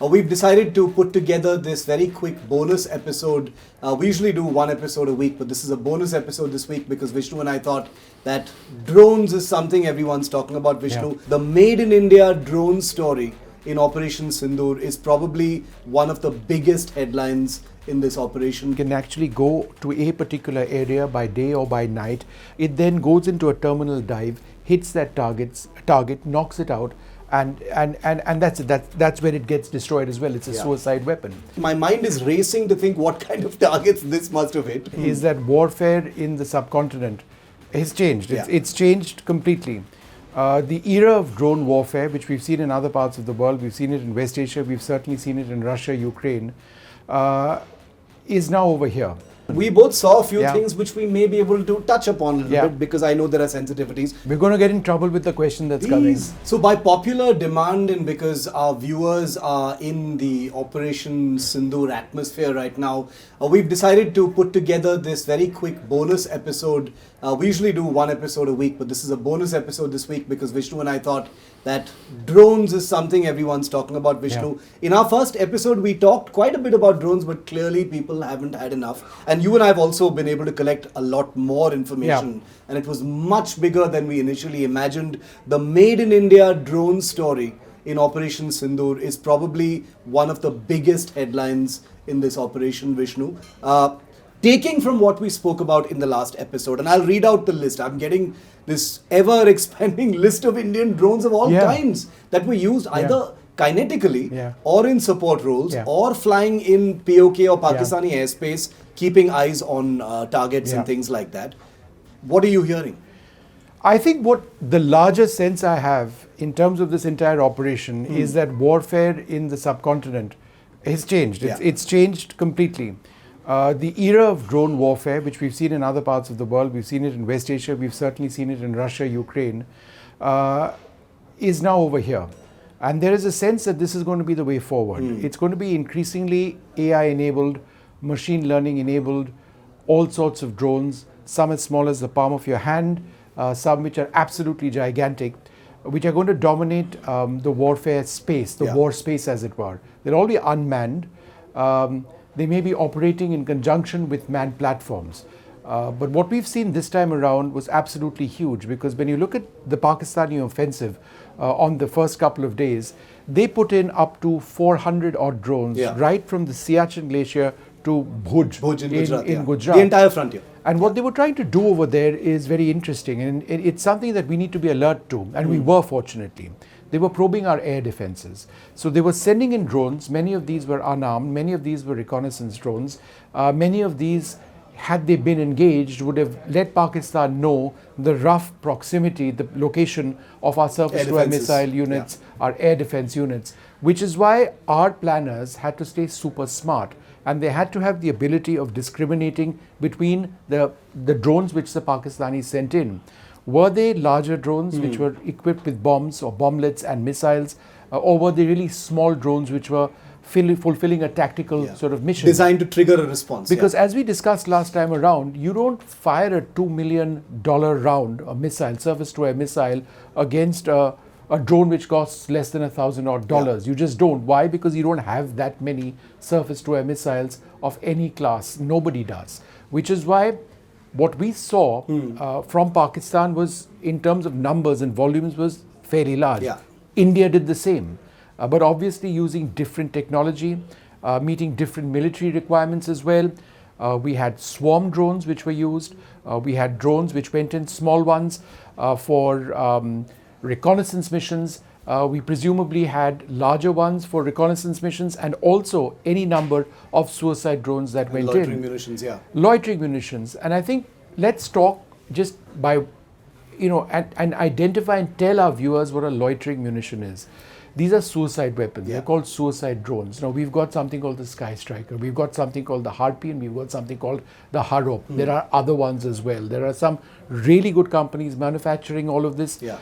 We've decided to put together this very quick bonus episode. We usually do one episode a week, but this is a bonus episode this week because Vishnu and I thought that drones is something everyone's talking about, Vishnu. Yeah. The Made in India drone story in Operation Sindoor is probably one of the biggest headlines in this operation. You can actually go to a particular area by day or by night. It then goes into a terminal dive, hits that target, knocks it out, and that's when it gets destroyed as well. It's a suicide weapon. My mind is racing to think what kind of targets this must have hit. Is that warfare in the subcontinent has changed. It's changed completely. The era of drone warfare, which we've seen in other parts of the world, we've seen it in West Asia, we've certainly seen it in Russia, Ukraine, is now over here. We both saw a few things which we may be able to touch upon a little bit because I know there are sensitivities. We're going to get in trouble with the question that's coming. So by popular demand and because our viewers are in the Operation Sindoor atmosphere right now, we've decided to put together this very quick bonus episode. We usually do one episode a week, but this is a bonus episode this week because Vishnu and I thought that drones is something everyone's talking about, Vishnu. Yeah. In our first episode, we talked quite a bit about drones, but clearly people haven't had enough. And you and I have also been able to collect a lot more information. And it was much bigger than we initially imagined. The Made in India drone story in Operation Sindoor is probably one of the biggest headlines in this operation, Vishnu. Taking from what we spoke about in the last episode, and I'll read out the list. I'm getting this ever-expanding list of Indian drones of all kinds that were used either kinetically or in support roles or flying in POK or Pakistani airspace, keeping eyes on targets and things like that. What are you hearing? I think what the larger sense I have in terms of this entire operation is that warfare in the subcontinent has changed. It's changed completely. The era of drone warfare, which we've seen in other parts of the world, we've seen it in West Asia, we've certainly seen it in Russia, Ukraine, is now over here. And there is a sense that this is going to be the way forward. It's going to be increasingly AI-enabled, machine learning-enabled, all sorts of drones, some as small as the palm of your hand, some which are absolutely gigantic, which are going to dominate the warfare space, the war space as it were. They'll all be unmanned. They may be operating in conjunction with manned platforms. But what we've seen this time around was absolutely huge because when you look at the Pakistani offensive on the first couple of days, they put in up to 400 odd drones right from the Siachen Glacier to Bhuj in Gujarat. The entire frontier. And what they were trying to do over there is very interesting, and it's something that we need to be alert to, and we were, fortunately. They were probing our air defenses. So they were sending in drones. Many of these were unarmed. Many of these were reconnaissance drones. Many of these, had they been engaged, would have let Pakistan know the rough proximity, the location of our surface-to-air missile units, our air defense units, which is why our planners had to stay super smart. And they had to have the ability of discriminating between the drones which the Pakistanis sent in. Were they larger drones which were equipped with bombs or bomblets and missiles, or were they really small drones which were fulfilling a tactical sort of mission? Designed to trigger a response. Because as we discussed last time around, you don't fire a $2 million round, a missile, surface-to-air missile, against a drone which costs less than $1,000 odd. You just don't. Why? Because you don't have that many surface-to-air missiles of any class. Nobody does. Which is why what we saw from Pakistan was, in terms of numbers and volumes, was fairly large. India did the same, but obviously using different technology, meeting different military requirements as well. We had swarm drones which were used. We had drones which went in, small ones, for reconnaissance missions. We presumably had larger ones for reconnaissance missions, and also any number of suicide drones that went in. Loitering munitions, Loitering munitions. And I think let's talk just by, and identify and tell our viewers what a loitering munition is. These are suicide weapons. They're called suicide drones. Now, we've got something called the Sky Striker. We've got something called the Harpy, and we've got something called the Aroor. There are other ones as well. There are some really good companies manufacturing all of this. The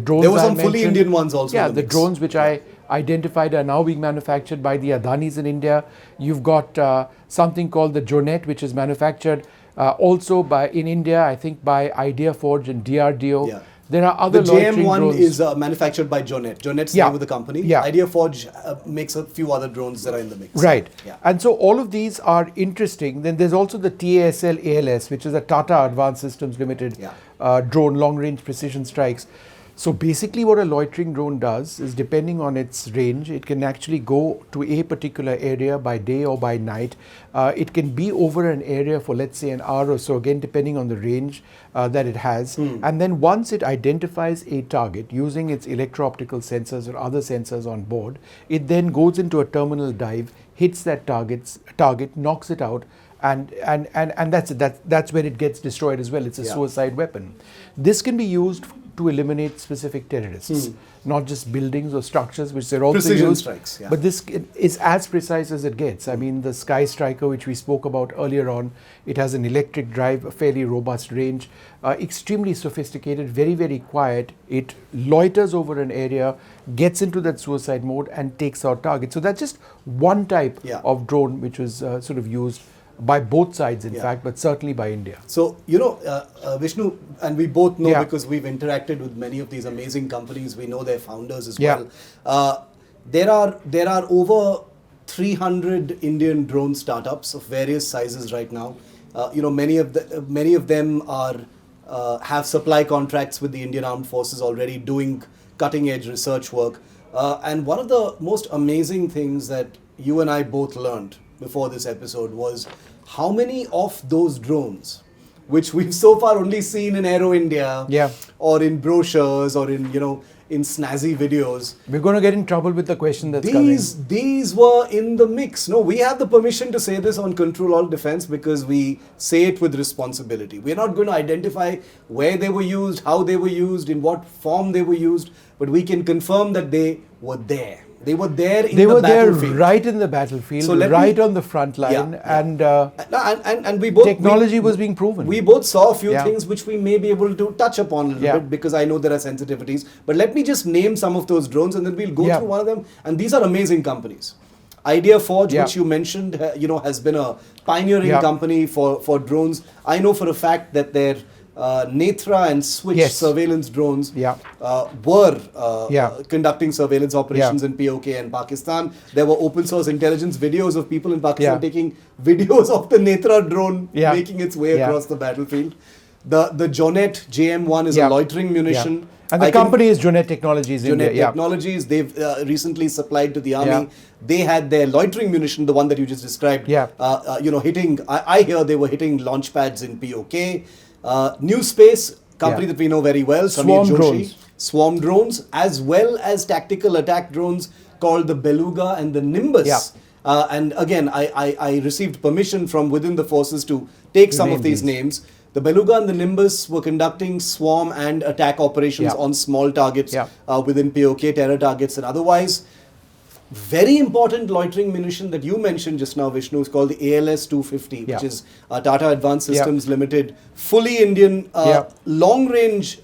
drones there were some fully Indian ones also. Yeah, the drones which I identified are now being manufactured by the Adanis in India. You've got something called the Jonet, which is manufactured also in India, I think by Idea Forge and DRDO. There are other The loitering JM1 drones. is manufactured by Jonet. Jonet's the Yeah. name of the company. Yeah. Ideaforge makes a few other drones that are in the mix. Right. Yeah. And so all of these are interesting. Then there's also the TASL ALS, which is a Tata Advanced Systems Limited drone, long-range precision strikes. So basically what a loitering drone does is, depending on its range, it can actually go to a particular area by day or by night. It can be over an area for, let's say, an hour or so, again depending on the range that it has. And then once it identifies a target using its electro-optical sensors or other sensors on board, it then goes into a terminal dive, hits that target, knocks it out, and that's when it gets destroyed as well. It's a suicide weapon. This can be used to eliminate specific terrorists, not just buildings or structures, which they're also Precision used. strikes, But this is as precise as it gets. I mean, the Sky Striker, which we spoke about earlier on, it has an electric drive, a fairly robust range, extremely sophisticated, very, very quiet. It loiters over an area, gets into that suicide mode, and takes out targets. So that's just one type of drone which was sort of used by both sides, in fact, but certainly by India. So, Vishnu, and we both know because we've interacted with many of these amazing companies, we know their founders as well. There are over 300 Indian drone startups of various sizes right now. Many of them have supply contracts with the Indian Armed Forces already, doing cutting edge research work. And one of the most amazing things that you and I both learned before this episode was how many of those drones, which we've so far only seen in Aero India or in brochures or in snazzy videos. We're going to get in trouble with the question that's coming. These were in the mix. No, we have the permission to say this on CTRL ALT Defence because we say it with responsibility. We're not going to identify where they were used, how they were used, in what form they were used, but we can confirm that they were there. They were there in the battlefield. They were there right in the battlefield, So on the front line, and we both technology was being proven. We both saw a few things which we may be able to touch upon a little bit because I know there are sensitivities. But let me just name some of those drones and then we'll go through one of them. And these are amazing companies. Ideaforge, which you mentioned, has been a pioneering company for drones. I know for a fact that their Netra and Switch surveillance drones were conducting surveillance operations in POK and Pakistan. There were open source intelligence videos of people in Pakistan taking videos of the Netra drone making its way across the battlefield. The Jonet JM1 is a loitering munition. And the company is Jonet Technologies Jonet India. Technologies, they've recently supplied to the army. They had their loitering munition, the one that you just described, hitting, I hear they were hitting launch pads in POK. New Space, company that we know very well, Swarm drones, as well as tactical attack drones called the Beluga and the Nimbus. And again, I received permission from within the forces to take some of these names. The Beluga and the Nimbus were conducting swarm and attack operations on small targets within POK, terror targets and otherwise. Very important loitering munition that you mentioned just now, Vishnu, is called the ALS 250, which is Tata Advanced Systems Limited, fully Indian, long-range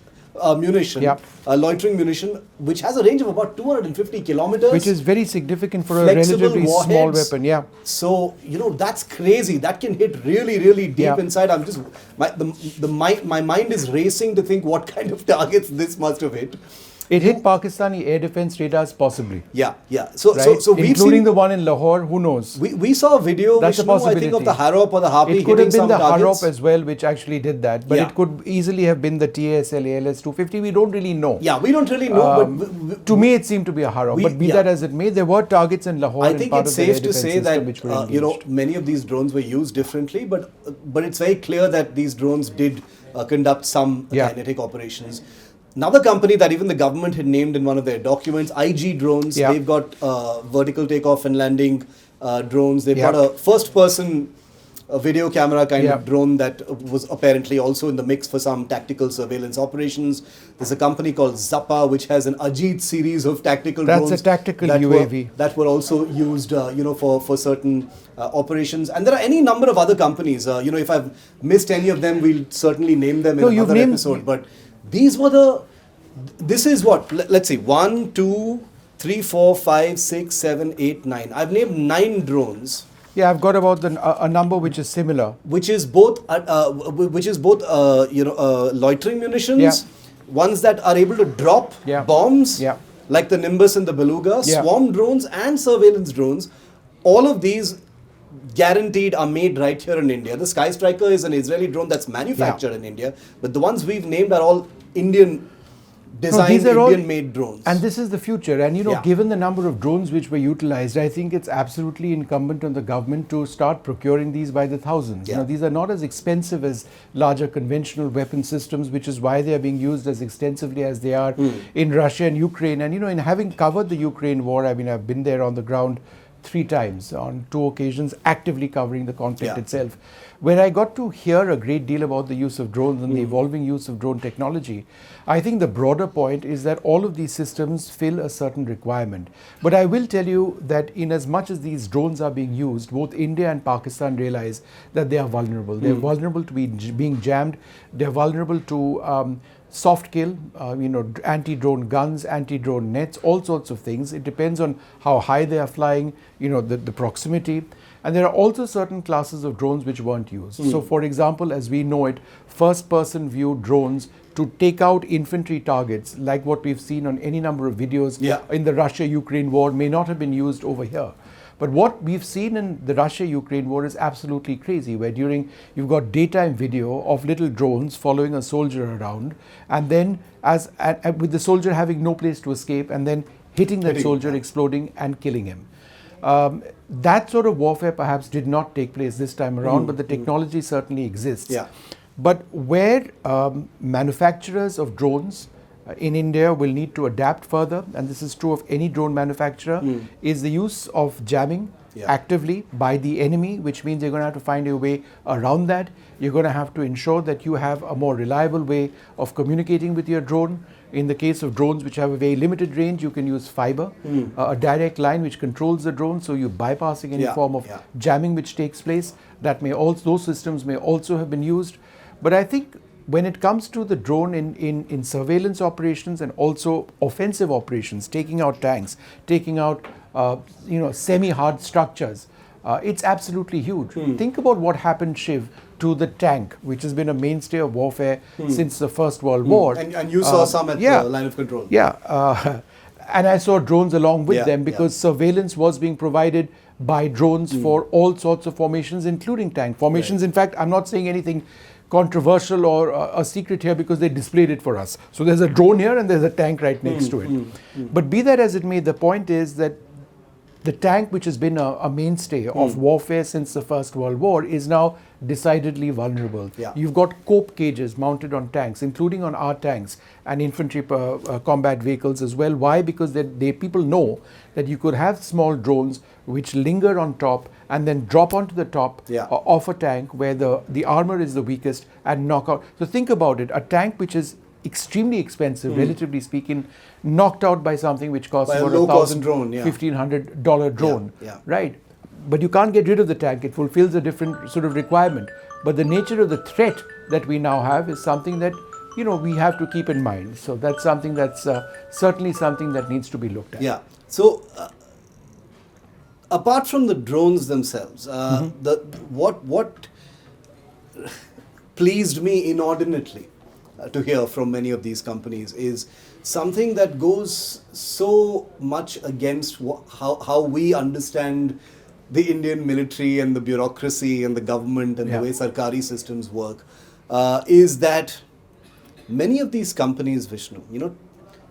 munition, loitering munition, which has a range of about 250 kilometers. Which is very significmind for a relatively small weapon, So, that's crazy. That can hit really, really deep inside. I'm just, my mind is racing to think what kind of targets this must have hit. It hit Pakistani air defense radars possibly. So we've including the one in Lahore, who knows? We saw a video, That's a possibility. I think, of the Harop or the Harpy. It could have been the targets. Harop as well, which actually did that. But it could easily have been the TSL ALS 250. We don't really know. We don't really know. But to me, it seemed to be a Harop. But be that as it may, there were targets in Lahore. I think it's safe to say that many of these drones were used differently. But it's very clear that these drones did conduct some kinetic operations. Another company that even the government had named in one of their documents, IG Drones, they've got vertical takeoff and landing drones. They've got a first-person video camera kind of drone that was apparently also in the mix for some tactical surveillance operations. There's a company called Zappa, which has an Ajit series of tactical drones. That's a tactical UAV. That were also used, for certain operations. And there are any number of other companies. If I've missed any of them, we'll certainly name them in another episode. But these were this is what, let's see, 1, 2, 3, 4, 5, 6, 7, 8, 9. I've named 9 drones. I've got about a number which is similar. Which is both loitering munitions, ones that are able to drop bombs, like the Nimbus and the Beluga, swarm drones and surveillance drones. All of these guaranteed are made right here in India. The Sky Striker is an Israeli drone that's manufactured in India, but the ones we've named are all Indian designed, Indian-made drones. And this is the future. And you know, given the number of drones which were utilized, I think it's absolutely incumbent on the government to start procuring these by the thousands. You know, these are not as expensive as larger conventional weapon systems, which is why they are being used as extensively as they are in Russia and Ukraine. And you know, in having covered the Ukraine war, I mean, I've been there on the ground 3 times, on 2 occasions, actively covering the conflict itself, where I got to hear a great deal about the use of drones and the evolving use of drone technology. I think the broader point is that all of these systems fill a certain requirement. But I will tell you that in as much as these drones are being used, both India and Pakistan realize that they are vulnerable. They're vulnerable to being jammed. They're vulnerable to soft kill, you know, anti-drone guns, anti-drone nets, all sorts of things. It depends on how high they are flying, you know, the proximity. And there are also certain classes of drones which weren't used. So for example, as we know it, first-person view drones to take out infantry targets, like what we've seen on any number of videos in the Russia-Ukraine war, may not have been used over here. But what we've seen in the Russia-Ukraine war is absolutely crazy, where you've got daytime video of little drones following a soldier around, and then with the soldier having no place to escape, and then hitting that soldier, exploding and killing him. That sort of warfare perhaps did not take place this time around, but the technology certainly exists. But where manufacturers of drones in India will need to adapt further, and this is true of any drone manufacturer, is the use of jamming actively by the enemy, which means you're going to have to find a way around that. You're going to have to ensure that you have a more reliable way of communicating with your drone. In the case of drones which have a very limited range, you can use fiber, a direct line which controls the drone, so you're bypassing any form of jamming which takes place. That may also, those systems may also have been used. But I think when it comes to the drone in surveillance operations and also offensive operations, taking out tanks, taking out you know, semi-hard structures, it's absolutely huge. Think about what happened, Shiv, to the tank, which has been a mainstay of warfare since the First World War. And you saw some at the line of control. And I saw drones along with them, because surveillance was being provided by drones for all sorts of formations, including tank formations. In fact, I'm not saying anything controversial or a secret here, because they displayed it for us. So there's a drone here and there's a tank right next to it. But be that as it may, the point is that the tank, which has been a mainstay of warfare since the First World War, is now decidedly vulnerable. You've got cope cages mounted on tanks, including on our tanks and infantry combat vehicles as well. Why? Because people know that you could have small drones which linger on top and then drop onto the top of a tank where the armor is the weakest and knock out. So think about it, a tank which is extremely expensive, relatively speaking, knocked out by something which costs about $1,500 drone, right? But you can't get rid of the tank. It fulfills a different sort of requirement. But the nature of the threat that we now have is something that, you know, we have to keep in mind. So that's something that's certainly something that needs to be looked at. So apart from the drones themselves, what pleased me inordinately to hear from many of these companies is something that goes so much against how we understand the Indian military and the bureaucracy and the government and the way Sarkari systems work, is that many of these companies, Vishnu, you know,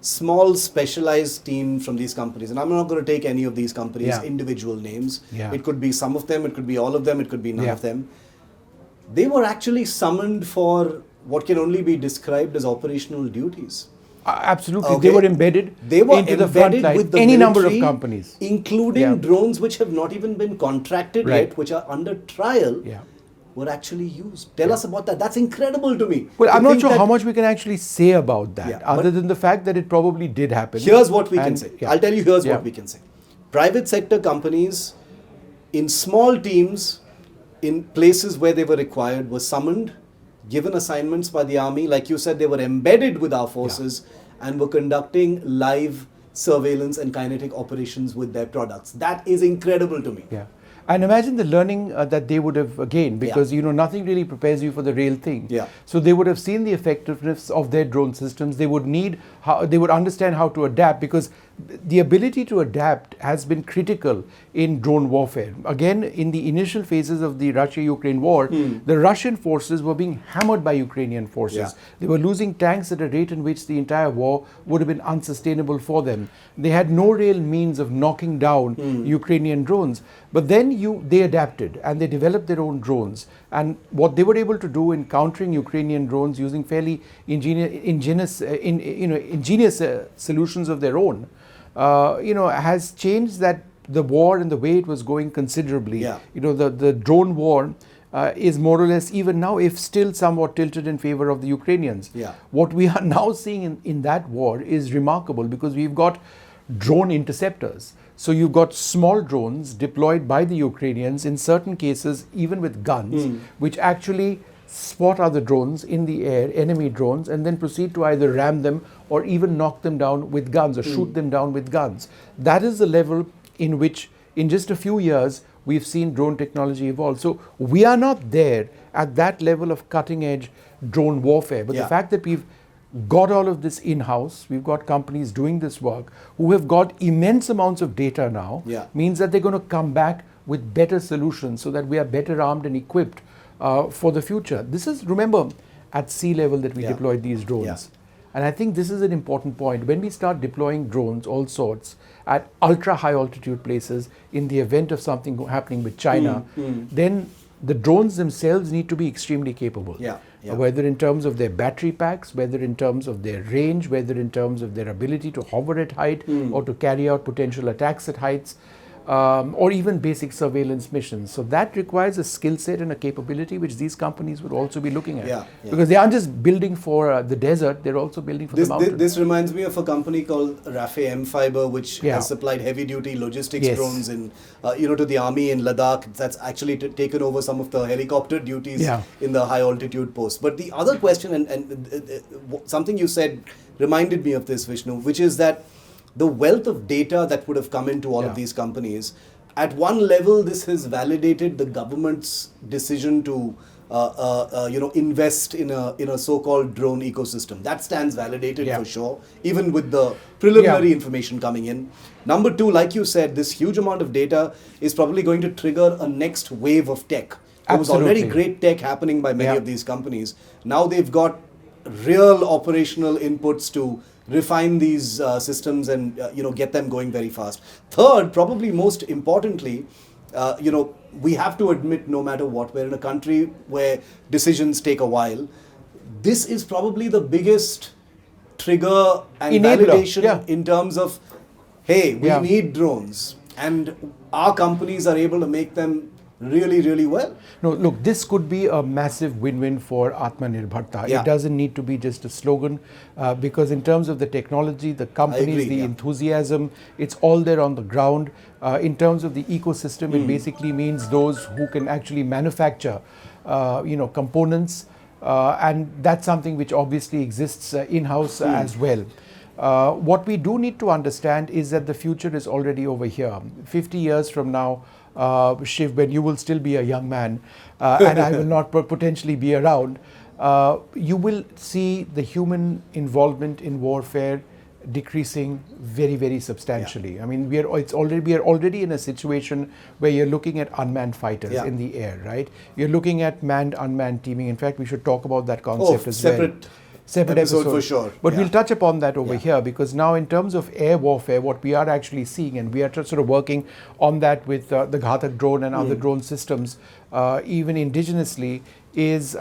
small specialized team from these companies, and I'm not going to take any of these companies' individual names. It could be some of them, it could be all of them, it could be none of them. They were actually summoned for what can only be described as operational duties. Absolutely. They were embedded into the front line with any number of companies. Including drones which have not even been contracted yet, which are under trial, were actually used. Tell us about that. That's incredible to me. Well, I'm not sure how much we can actually say about that, other than the fact that it probably did happen. Here's what we can say. I'll tell you, here's what we can say. Private sector companies in small teams, in places where they were required, were summoned, given assignments by the army. Like you said, they were embedded with our forces and were conducting live surveillance and kinetic operations with their products. That is incredible to me. And imagine the learning that they would have gained, because nothing really prepares you for the real thing. Yeah. So they would have seen the effectiveness of their drone systems. They would they would understand how to adapt, because the ability to adapt has been critical in drone warfare. Again, in the initial phases of the Russia-Ukraine war, the Russian forces were being hammered by Ukrainian forces. Yeah. They were losing tanks at a rate in which the entire war would have been unsustainable for them. They had no real means of knocking down Ukrainian drones. But then they adapted and they developed their own drones. And what they were able to do in countering Ukrainian drones using fairly ingenious solutions of their own, has changed the war and the way it was going considerably. Yeah. The drone war is more or less, even now, if still somewhat tilted in favor of the Ukrainians. Yeah. What we are now seeing in that war is remarkable, because we've got drone interceptors. So you've got small drones deployed by the Ukrainians, in certain cases even with guns, which actually spot other drones in the air, enemy drones, and then proceed to either ram them or even knock them down with guns or shoot them down with guns. That is the level in which, in just a few years, we've seen drone technology evolve. So we are not there at that level of cutting-edge drone warfare. But the fact that we've got all of this in-house, we've got companies doing this work who have got immense amounts of data now, means that they're going to come back with better solutions so that we are better armed and equipped for the future. This is, remember, at sea level that we deployed these drones. And I think this is an important point. When we start deploying drones, all sorts, at ultra high altitude places, in the event of something happening with China, then the drones themselves need to be extremely capable. Whether in terms of their battery packs, whether in terms of their range, whether in terms of their ability to hover at height or to carry out potential attacks at heights, or even basic surveillance missions. So that requires a skill set and a capability which these companies would also be looking at. Because they aren't just building for the desert, they're also building for the mountain. This reminds me of a company called Rafe M-Fiber, which has supplied heavy-duty logistics drones to the army in Ladakh. That's actually taken over some of the helicopter duties in the high-altitude posts. But the other question, and something you said reminded me of this, Vishnu, which is that the wealth of data that would have come into all of these companies, at one level, this has validated the government's decision to invest in a so-called drone ecosystem. That stands validated for sure, even with the preliminary information coming in. Number two, like you said, this huge amount of data is probably going to trigger a next wave of tech. There was already great tech happening by many of these companies. Now they've got real operational inputs to refine these systems and get them going very fast. Third, probably most importantly, we have to admit, no matter what, we're in a country where decisions take a while. This is probably the biggest trigger and validation in terms of, hey, we need drones, and our companies are able to make them really, really well. No, look, this could be a massive win-win for atmanirbharta. It doesn't need to be just a slogan, because in terms of the technology, the companies, the enthusiasm, it's all there on the ground. In terms of the ecosystem, it basically means those who can actually manufacture, components, and that's something which obviously exists in-house as well. What we do need to understand is that the future is already over here. 50 years from now, Shiv, when you will still be a young man and I will not potentially be around, you will see the human involvement in warfare decreasing very, very substantially. I mean, we are already in a situation where you're looking at unmanned fighters in the air, right? You're looking at manned-unmanned teaming. In fact, we should talk about that concept as well. Separate episode for sure. But we'll touch upon that over here, because now in terms of air warfare, what we are actually seeing, and we are sort of working on that with the Ghatak drone and other drone systems, even indigenously, is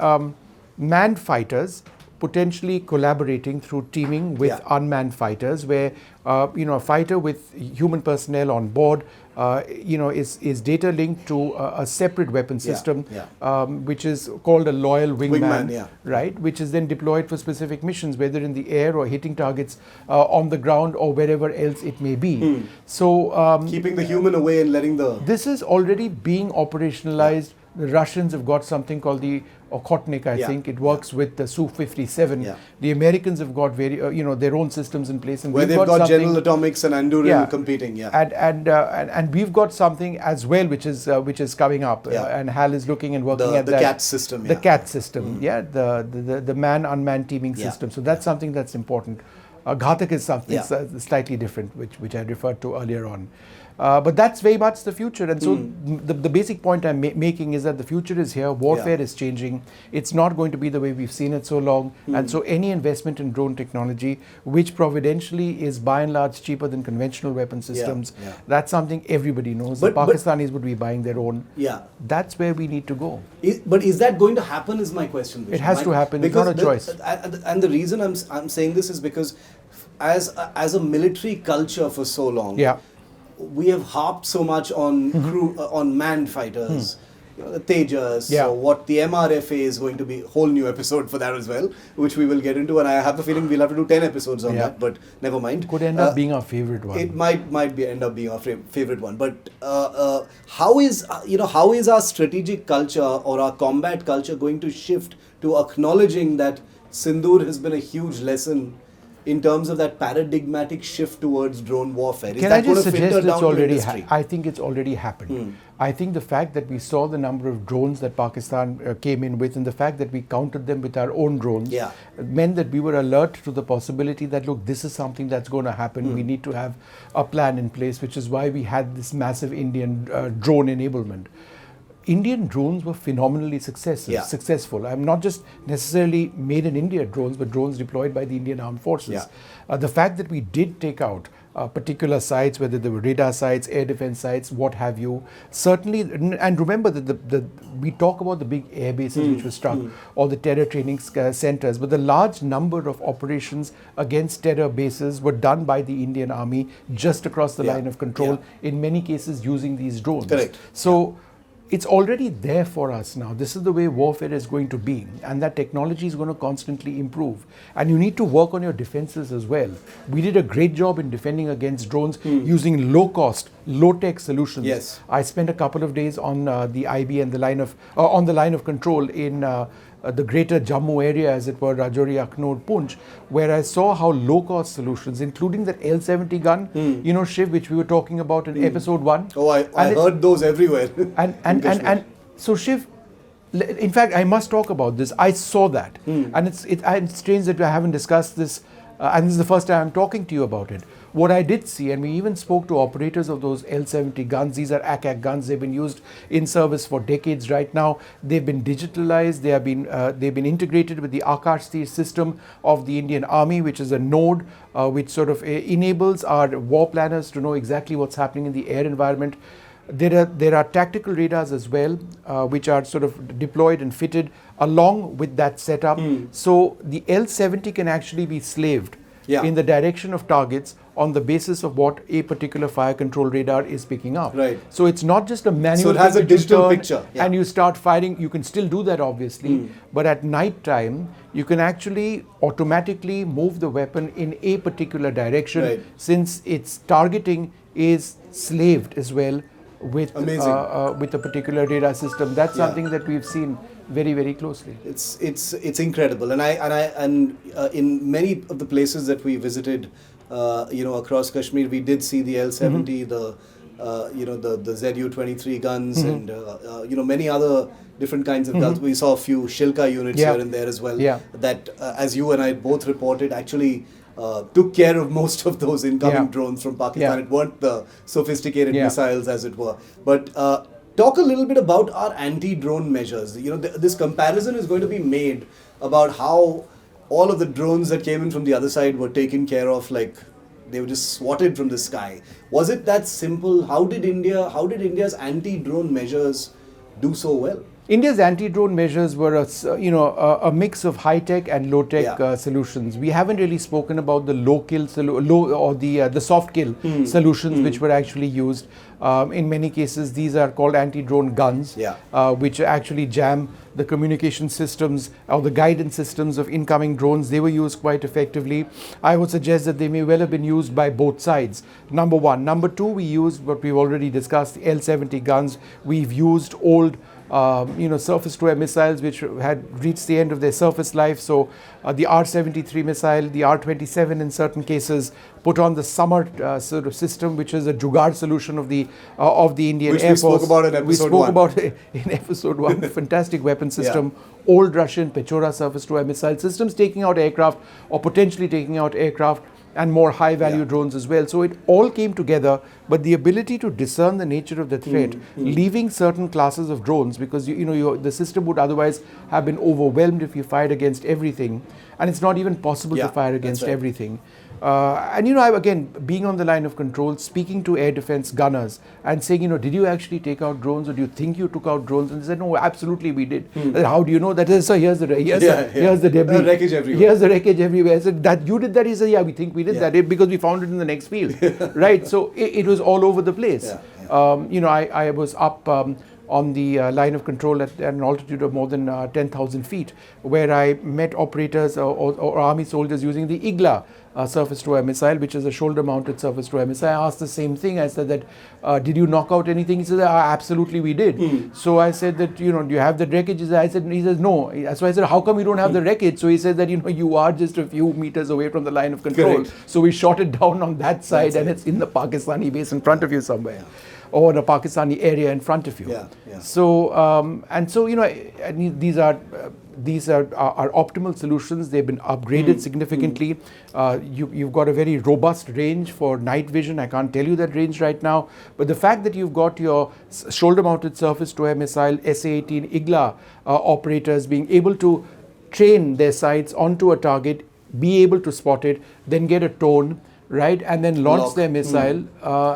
manned fighters potentially collaborating through teaming with unmanned fighters, where a fighter with human personnel on board is data linked to a separate weapon system, which is called a loyal wingman, right? Which is then deployed for specific missions, whether in the air or hitting targets on the ground or wherever else it may be. So keeping the human away and letting the... This is already being operationalized The Russians have got something called the Okhotnik, I think. It works with the Su-57. Yeah. The Americans have got their own systems in place, and where they've got General Atomics and Aroor competing. And we've got something as well, which is coming up. And HAL is looking and working at the CAT system. The CAT system, the man-unmanned teaming system. So that's something that's important. Ghatak is something slightly different, which I referred to earlier on. But that's very much the future. And so the basic point I'm making is that the future is here. Warfare is changing. It's not going to be the way we've seen it so long. And so any investment in drone technology, which providentially is by and large cheaper than conventional weapon systems, that's something everybody knows. The Pakistanis would be buying their own. Yeah. That's where we need to go. But is that going to happen is my question. Vishnu. It has to happen. It's not a choice. And the reason I'm saying this is because as a military culture for so long, we have harped so much on on manned fighters, the Tejas, so what the MRFA is going to be, whole new episode for that as well, which we will get into, and I have a feeling we'll have to do 10 episodes on that, but never mind. Could end up being our favorite one. It might end up being our favorite one, but how is our strategic culture or our combat culture going to shift to acknowledging that Sindoor has been a huge lesson in terms of that paradigmatic shift towards drone warfare? Can I just suggest it's already I think it's already happened. I think the fact that we saw the number of drones that Pakistan came in with, and the fact that we countered them with our own drones, meant that we were alert to the possibility that, look, this is something that's going to happen. We need to have a plan in place, which is why we had this massive Indian drone enablement. Indian drones were phenomenally successful. I'm not just necessarily made in India drones, but drones deployed by the Indian Armed Forces. The fact that we did take out particular sites, whether they were radar sites, air defense sites, what have you, certainly, and remember that we talk about the big air bases which were struck, or the terror training centers, but the large number of operations against terror bases were done by the Indian Army just across the line of control, in many cases using these drones. Correct. So it's already there for us now. This is the way warfare is going to be, and that technology is going to constantly improve. And you need to work on your defenses as well. We did a great job in defending against drones using low-cost, low-tech solutions. Yes. I spent a couple of days on the IB and the line of control in the greater Jammu area, as it were, Rajouri, Akhnor, Poonch, where I saw how low-cost solutions, including that L70 gun, Shiv, which we were talking about in episode 1. Oh, I heard those everywhere. and so Shiv, in fact, I must talk about this. I saw that, and it's strange that I haven't discussed this, and this is the first time I'm talking to you about it. What I did see, and we even spoke to operators of those L70 guns, these are ACAC guns, they've been used in service for decades right now. They've been digitalized, they've been integrated with the Akash system of the Indian Army, which is a node which sort of enables our war planners to know exactly what's happening in the air environment. There are tactical radars as well, which are sort of deployed and fitted along with that setup. So the L70 can actually be slaved in the direction of targets on the basis of what a particular fire control radar is picking up. Right. So it's not just a manual. So it has a digital picture. And you start firing. You can still do that, obviously. But at night time, you can actually automatically move the weapon in a particular direction, since its targeting is slaved as well with a particular radar system. That's something that we've seen very, very closely. It's incredible, and in many of the places that we visited, across Kashmir, we did see the L70, the ZU-23 guns, and many other different kinds of guns. We saw a few Shilka units here and there as well. That, as you and I both reported, actually took care of most of those incoming drones from Pakistan. It weren't the sophisticated missiles, as it were. But talk a little bit about our anti-drone measures. This comparison is going to be made about how all of the drones that came in from the other side were taken care of, like they were just swatted from the sky. Was it that simple? How did India's anti-drone measures do so well? India's anti-drone measures were a mix of high-tech and low-tech solutions. We haven't really spoken about the the soft-kill solutions which were actually used. In many cases, these are called anti-drone guns, which actually jam the communication systems or the guidance systems of incoming drones. They were used quite effectively. I would suggest that they may well have been used by both sides. Number one. Number two, we used what we've already discussed, the L70 guns. We've used old surface-to-air missiles which had reached the end of their surface life. So the R-73 missile, the R-27 in certain cases, put on the summer sort of system, which is a jugaad solution of the Indian which Air Force. We spoke about in episode 1. We spoke about it in episode 1. Fantastic weapon system. Old Russian Pechora surface-to-air missile systems taking out aircraft or potentially taking out aircraft, and more high-value drones as well. So it all came together, but the ability to discern the nature of the threat, leaving certain classes of drones, because the system would otherwise have been overwhelmed if you fired against everything, and it's not even possible to fire against everything. Again, being on the line of control, speaking to air defense gunners and saying, did you actually take out drones, or do you think you took out drones? And they said, no, absolutely we did. How do you know that? So here's the debris. Wreckage everywhere. Here's the wreckage everywhere. I said, that you did that? He said, yeah, we think we did that because we found it in the next field. Right? So it was all over the place. I was up on the line of control at an altitude of more than 10,000 feet, where I met operators or army soldiers using the IGLA surface-to-air missile, which is a shoulder-mounted surface-to-air missile. I asked the same thing. I said that, did you knock out anything? He said, absolutely we did. So I said that, do you have the wreckage? He says, no. So I said, how come you don't have the wreckage? So he said that, you are just a few meters away from the line of control. Correct. So we shot it down on that side, and it's in the Pakistani base in front of you somewhere. Or the Pakistani area in front of you. So these are optimal solutions. They've been upgraded significantly. You've got a very robust range for night vision. I can't tell you that range right now, but the fact that you've got your shoulder-mounted surface-to-air missile SA-18 IGLA operators being able to train their sights onto a target, be able to spot it, then get a tone, right, and then launch their missile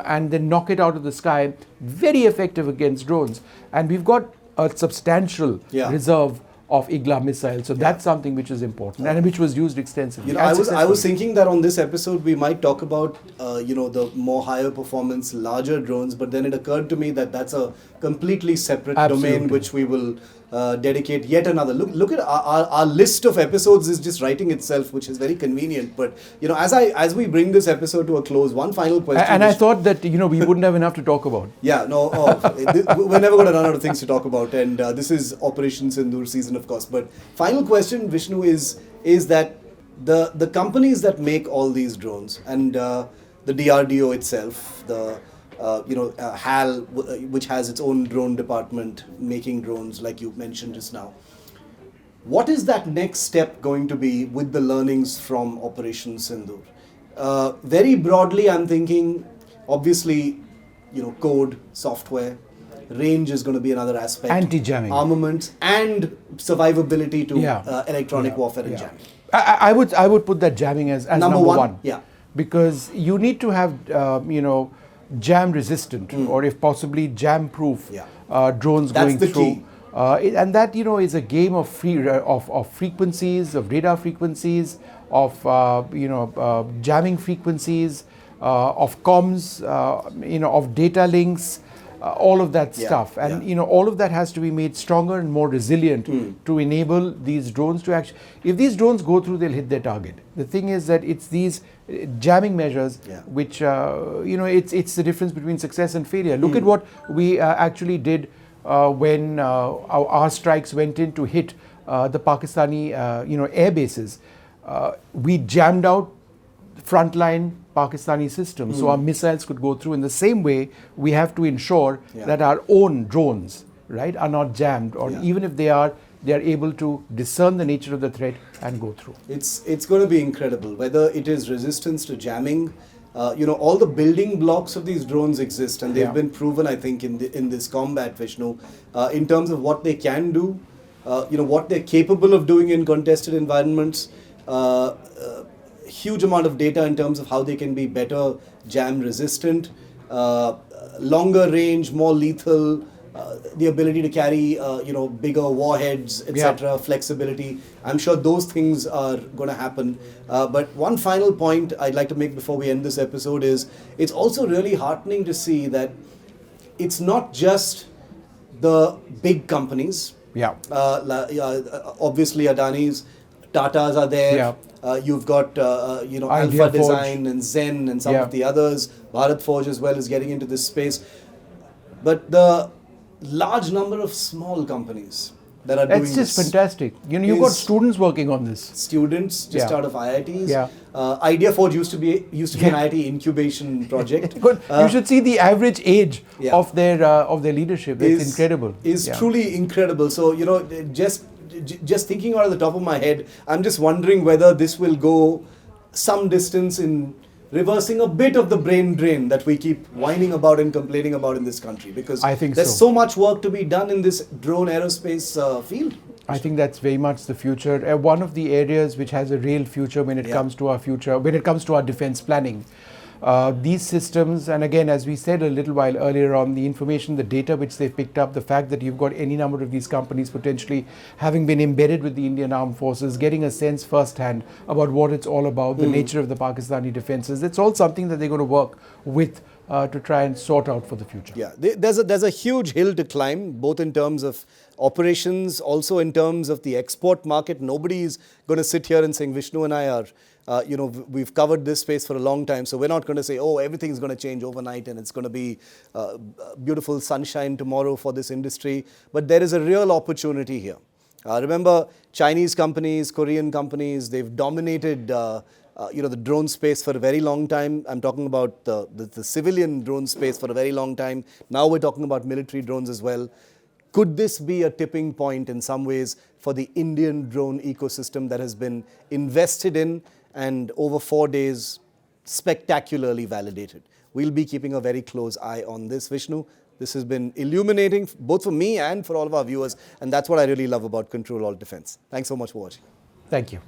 and then knock it out of the sky, very effective against drones. And we've got a substantial reserve of IGLA missiles, so that's something which is important and which was used extensively. I was thinking that on this episode we might talk about the more higher performance, larger drones, but then it occurred to me that that's a completely separate domain which we will dedicate yet another. Look at our list of episodes is just writing itself, which is very convenient. But as we bring this episode to a close, one final question. And I thought that we wouldn't have enough to talk about. We're never going to run out of things to talk about, and this is Operation Sindoor season, of course. But final question, Vishnu, is that the companies that make all these drones and the DRDO itself, the HAL, which has its own drone department making drones, like you mentioned just now. What is that next step going to be with the learnings from Operation Sindoor? Very broadly, I'm thinking, obviously, code, software, range is going to be another aspect. Anti-jamming. Armaments and survivability to electronic warfare and jamming. I would put that jamming as number one. Yeah. Because you need to have, jam resistant or if possibly jam proof drones going through. Key. And that is a game of frequencies, of radar frequencies, of jamming frequencies, of comms, of data links, all of that stuff. And all of that has to be made stronger and more resilient to enable these drones to actually, if these drones go through, they'll hit their target. The thing is that it's these jamming measures which it's the difference between success and failure. Look at what we actually did when our strikes went in to hit the Pakistani air bases. We jammed out frontline Pakistani systems so our missiles could go through. In the same way, we have to ensure that our own drones, right, are not jammed, or even if they are able to discern the nature of the threat and go through. It's going to be incredible, whether it is resistance to jamming. All the building blocks of these drones exist, and they've been proven, I think, in this combat, Vishnu, in terms of what they can do, what they're capable of doing in contested environments. Huge amount of data in terms of how they can be better jam resistant, longer range, more lethal, the ability to carry bigger warheads, etc., flexibility. I'm sure those things are going to happen. But one final point I'd like to make before we end this episode is it's also really heartening to see that it's not just the big companies. Obviously Adani's, Tatas are there. You've got Alpha Design and Zen and some of the others. Bharat Forge as well is getting into this space. But the large number of small companies that are doing That's this. just fantastic. You know, you've got students working on this. Students just Yeah. out of IITs. Yeah. Idea Forge used to be an IIT incubation project. Good. You should see the average age Yeah. of their leadership. It's incredible. Is Yeah. truly incredible. So, you know, just thinking out of the top of my head, I'm just wondering whether this will go some distance in reversing a bit of the brain drain that we keep whining about and complaining about in this country, because I think there's so. so much work to be done in this drone aerospace field. I think that's very much the future. One of the areas which has a real future when it Yeah. comes to our future, when it comes to our defense planning. These systems, and again, as we said a little while earlier on, the information, the data which they've picked up, the fact that you've got any number of these companies potentially having been embedded with the Indian Armed Forces, getting a sense firsthand about what it's all about, the nature of the Pakistani defenses, it's all something that they're going to work with to try and sort out for the future. Yeah, there's a huge hill to climb, both in terms of operations, also in terms of the export market. Nobody is going to sit here and saying, Vishnu and I are, we've covered this space for a long time, so we're not going to say, oh, everything's going to change overnight and it's going to be beautiful sunshine tomorrow for this industry. But there is a real opportunity here. Remember, Chinese companies, Korean companies, they've dominated the drone space for a very long time. I'm talking about the civilian drone space for a very long time. Now we're talking about military drones as well. Could this be a tipping point in some ways for the Indian drone ecosystem that has been invested in and over 4 days spectacularly validated? We'll be keeping a very close eye on this. Vishnu, this has been illuminating both for me and for all of our viewers, and that's what I really love about Control Alt Defence. Thanks so much for watching. Thank you.